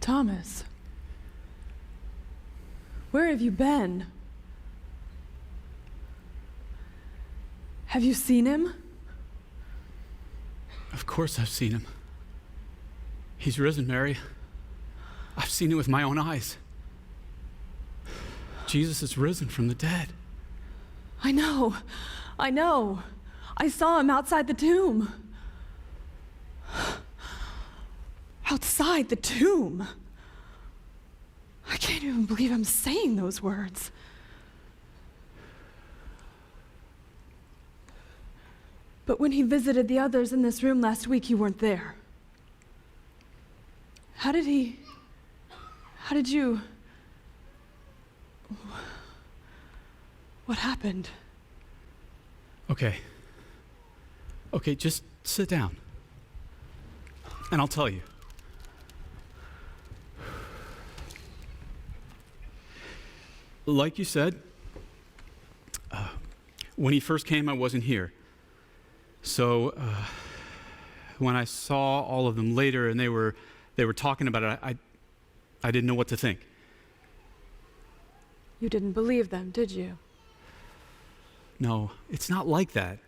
Thomas, where have you been? Have you seen him? Of course I've seen him. He's risen, Mary. I've seen it with my own eyes. Jesus is risen from the dead. I know. I saw him outside the tomb. Outside the tomb. I can't even believe I'm saying those words. But when he visited the others in this room last week, you weren't there. How did you... What happened? Okay, just sit down. And I'll tell you. Like you said, when he first came, I wasn't here. So when I saw all of them later and they were talking about it, I didn't know what to think. You didn't believe them, did you? No, it's not like that.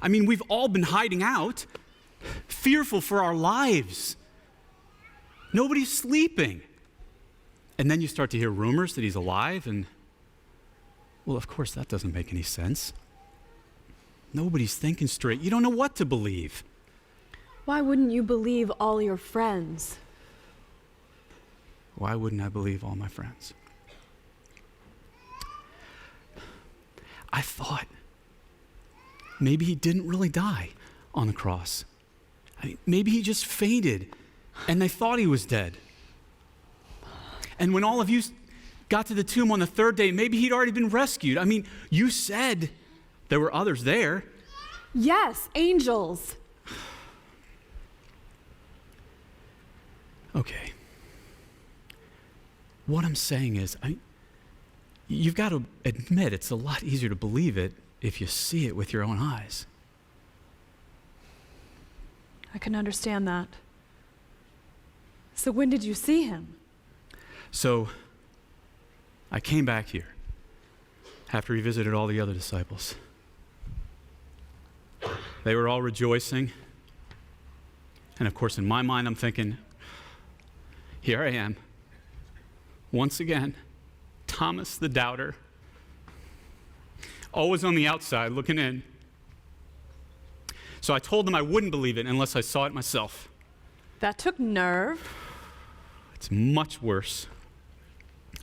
I mean, we've all been hiding out, fearful for our lives. Nobody's sleeping. And then you start to hear rumors that he's alive, and, well, of course, that doesn't make any sense. Nobody's thinking straight. You don't know what to believe. Why wouldn't you believe all your friends? Why wouldn't I believe all my friends? I thought maybe he didn't really die on the cross. I mean, maybe he just fainted, and they thought he was dead. And when all of you got to the tomb on the third day, maybe he'd already been rescued. I mean, you said there were others there. Yes, angels. Okay. What I'm saying is, you've got to admit it's a lot easier to believe it if you see it with your own eyes. I can understand that. So when did you see him? So I came back here after he visited all the other disciples. They were all rejoicing. And of course, in my mind, I'm thinking, here I am, once again, Thomas the doubter, always on the outside looking in. So I told them I wouldn't believe it unless I saw it myself. That took nerve. It's much worse.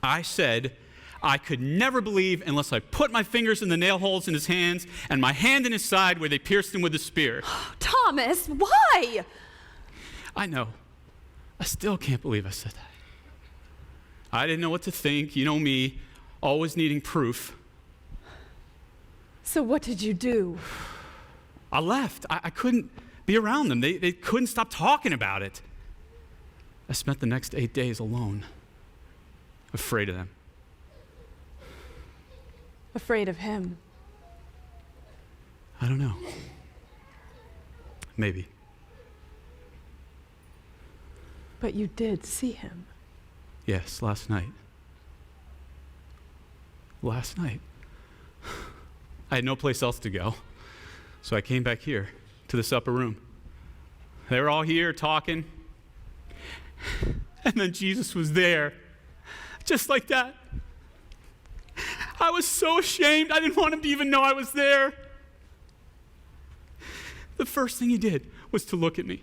I said I could never believe unless I put my fingers in the nail holes in his hands and my hand in his side where they pierced him with a spear. Thomas, why? I know. I still can't believe I said that. I didn't know what to think. You know me, always needing proof. So what did you do? I left. I couldn't be around them. They couldn't stop talking about it. I spent the next 8 days alone, afraid of them. Afraid of him? I don't know. Maybe. But you did see him. Yes, last night. Last night. I had no place else to go, so I came back here to this upper room. They were all here talking, and then Jesus was there, just like that. I was so ashamed. I didn't want him to even know I was there. The first thing he did was to look at me.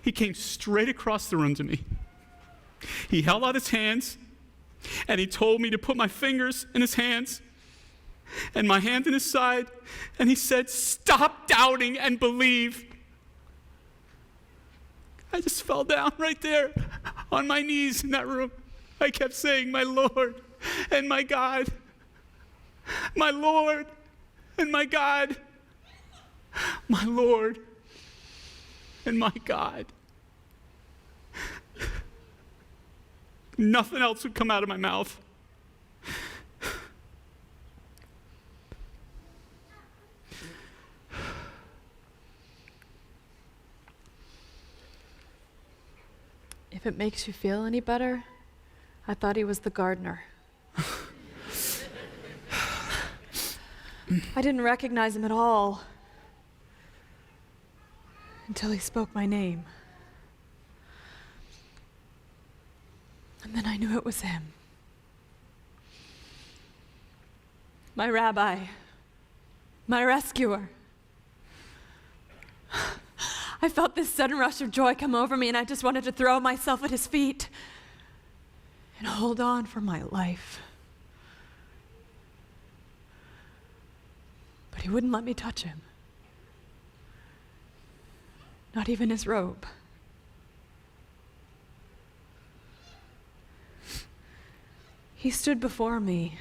He came straight across the room to me. He held out his hands, and he told me to put my fingers in his hands and my hand in his side, and he said, "Stop doubting and believe." I just fell down right there on my knees in that room. I kept saying, "My Lord and my God, my Lord and my God, my Lord and my God." Nothing else would come out of my mouth. If it makes you feel any better, I thought he was the gardener. I didn't recognize him at all until he spoke my name. And then I knew it was him. My rabbi, my rescuer. I felt this sudden rush of joy come over me, and I just wanted to throw myself at his feet and hold on for my life. But he wouldn't let me touch him. Not even his robe. He stood before me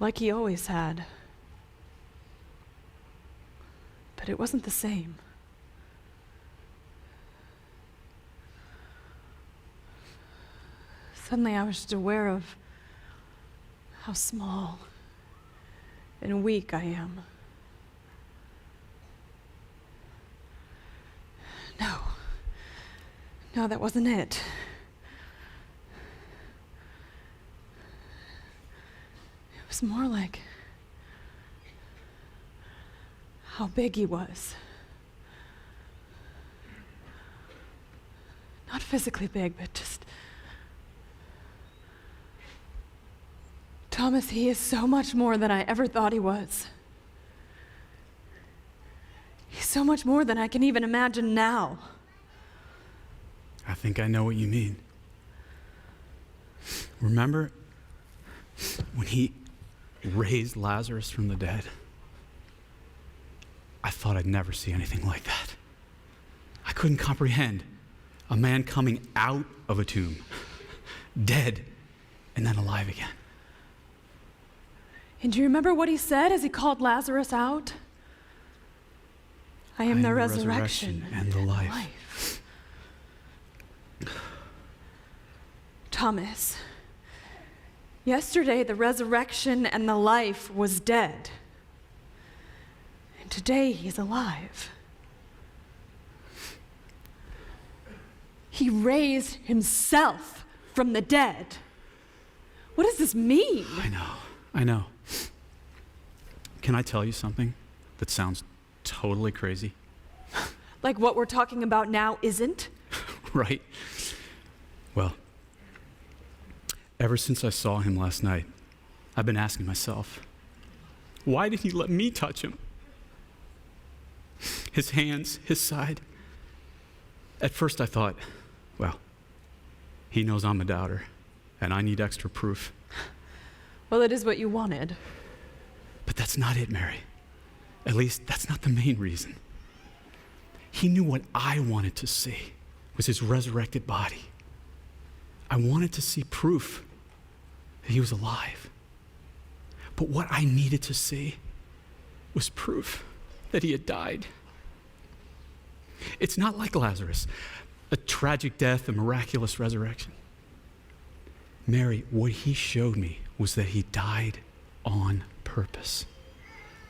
like he always had. But it wasn't the same. Suddenly I was just aware of how small and weak I am. No, that wasn't it. It was more like how big he was. Not physically big, but just... Thomas, he is so much more than I ever thought he was. He's so much more than I can even imagine now. I think I know what you mean. Remember when he raised Lazarus from the dead? I thought I'd never see anything like that. I couldn't comprehend a man coming out of a tomb, dead, and then alive again. And do you remember what he said as he called Lazarus out? I am the resurrection and the life. Thomas, yesterday the resurrection and the life was dead. And today he's alive. He raised himself from the dead. What does this mean? I know. Can I tell you something that sounds totally crazy? Like what we're talking about now isn't? Right? Well, ever since I saw him last night, I've been asking myself, why did he let me touch him? His hands, his side. At first I thought, well, he knows I'm a doubter, and I need extra proof. Well, it is what you wanted. But that's not it, Mary. At least, that's not the main reason. He knew what I wanted to see was his resurrected body. I wanted to see proof that he was alive. But what I needed to see was proof that he had died. It's not like Lazarus, a tragic death, a miraculous resurrection. Mary, what he showed me was that he died on purpose.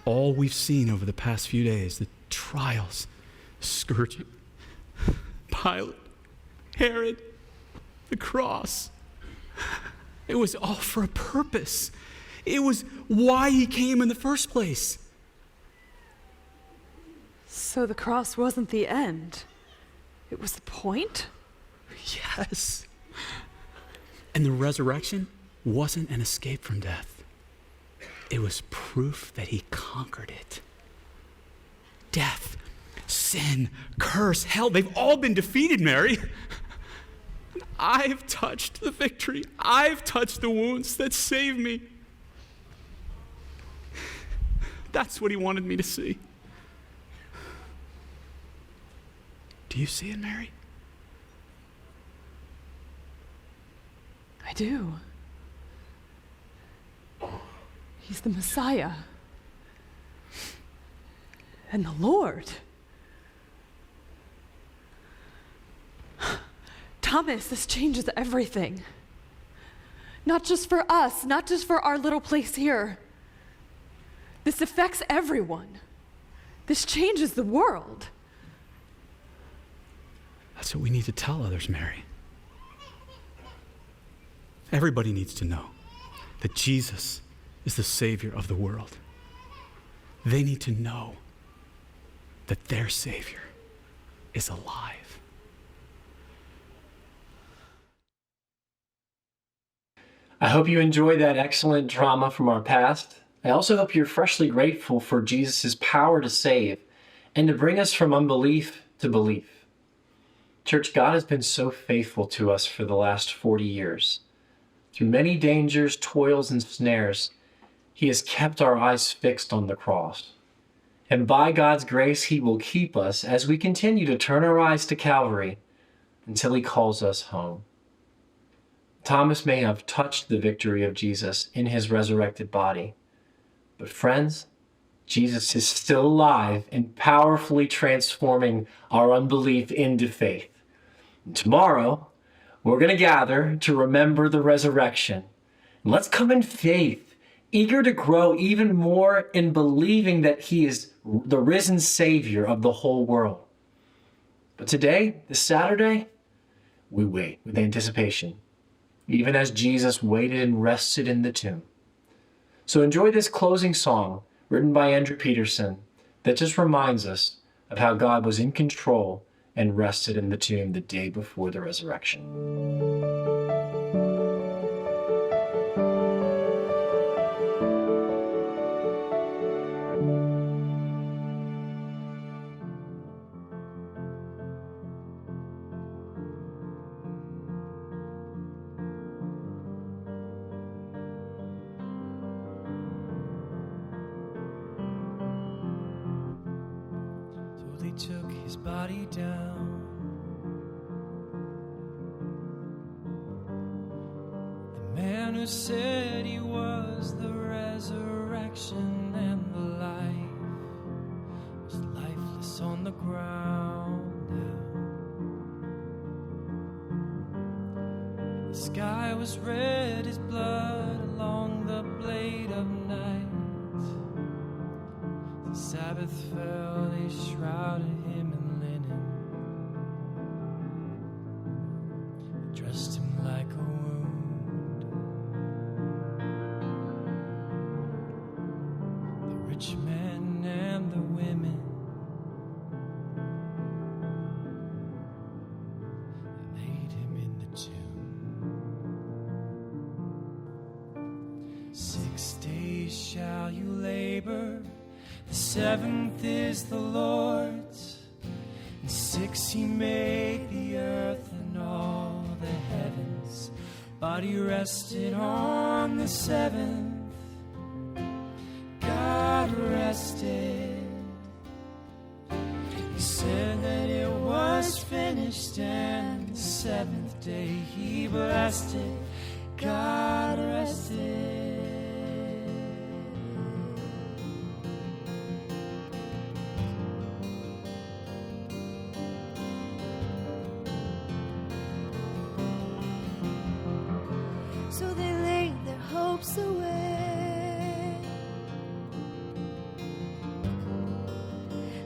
All we've seen over the past few days, the trials, scourging, Pilate, Herod, the cross, it was all for a purpose. It was why he came in the first place. So the cross wasn't the end. It was the point? Yes. And the resurrection wasn't an escape from death. It was proof that he conquered it. Death, sin, curse, hell, they've all been defeated, Mary. I've touched the victory. I've touched the wounds that saved me. That's what he wanted me to see. Do you see it, Mary? I do. He's the Messiah. And the Lord. Thomas, this changes everything. Not just for us, not just for our little place here. This affects everyone. This changes the world. That's what we need to tell others, Mary. Everybody needs to know that Jesus is the Savior of the world. They need to know that their Savior is alive. I hope you enjoyed that excellent drama from our past. I also hope you're freshly grateful for Jesus' power to save and to bring us from unbelief to belief. Church, God has been so faithful to us for the last 40 years. Through many dangers, toils, and snares, He has kept our eyes fixed on the cross. And by God's grace, He will keep us as we continue to turn our eyes to Calvary until He calls us home. Thomas may have touched the victory of Jesus in His resurrected body, but friends, Jesus is still alive and powerfully transforming our unbelief into faith. And tomorrow, we're going to gather to remember the resurrection. And let's come in faith, eager to grow even more in believing that He is the risen Savior of the whole world. But today, this Saturday, we wait with anticipation, even as Jesus waited and rested in the tomb. So enjoy this closing song written by Andrew Peterson that just reminds us of how God was in control and rested in the tomb the day before the resurrection. They took His body down. The man who said He was the resurrection and the life was lifeless on the ground now. The sky was red as blood along the blade of night. The Sabbath fell, they shrouded Him in linen. They dressed Him like a wound. The rich men and the women, they laid Him in the tomb. 6 days shall you labor, the 7th is the Lord's. In 6 He made the earth and all the heavens, but He rested on the 7th. God rested. He said that it was finished, and the 7th day He blessed it. God rested. So they laid their hopes away.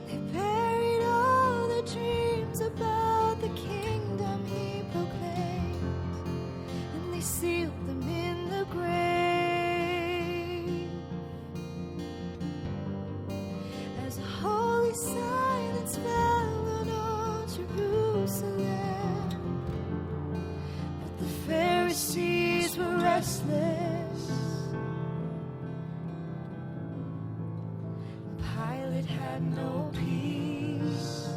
They buried all their dreams about the kingdom He proclaimed, and they sealed them in the grave. As a holy silence fell on all Jerusalem, but the Pharisees were restless. Pilate had no peace.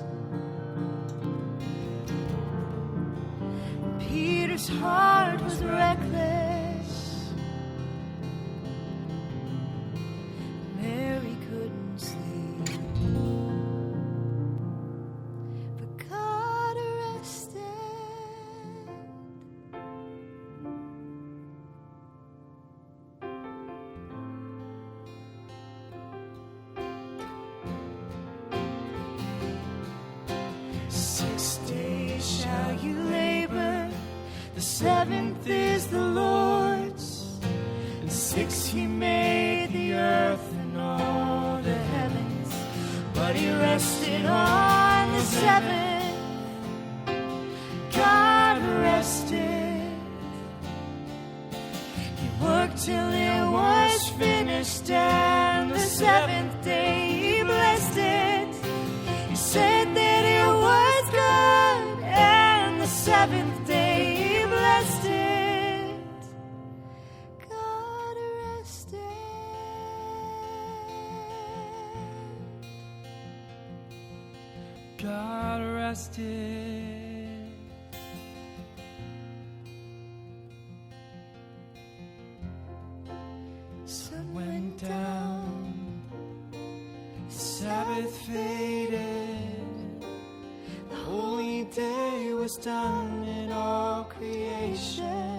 Peter's heart was reckless. Mary couldn't sleep, but God rested. 6 days shall you labor, the 7th is the Lord's. In 6 He made the earth and all the heavens, but He rested on the 7th. seventh day he blessed it. God rested. God rested. Sun Went down, Sabbath faded, the holy day was done in all creation.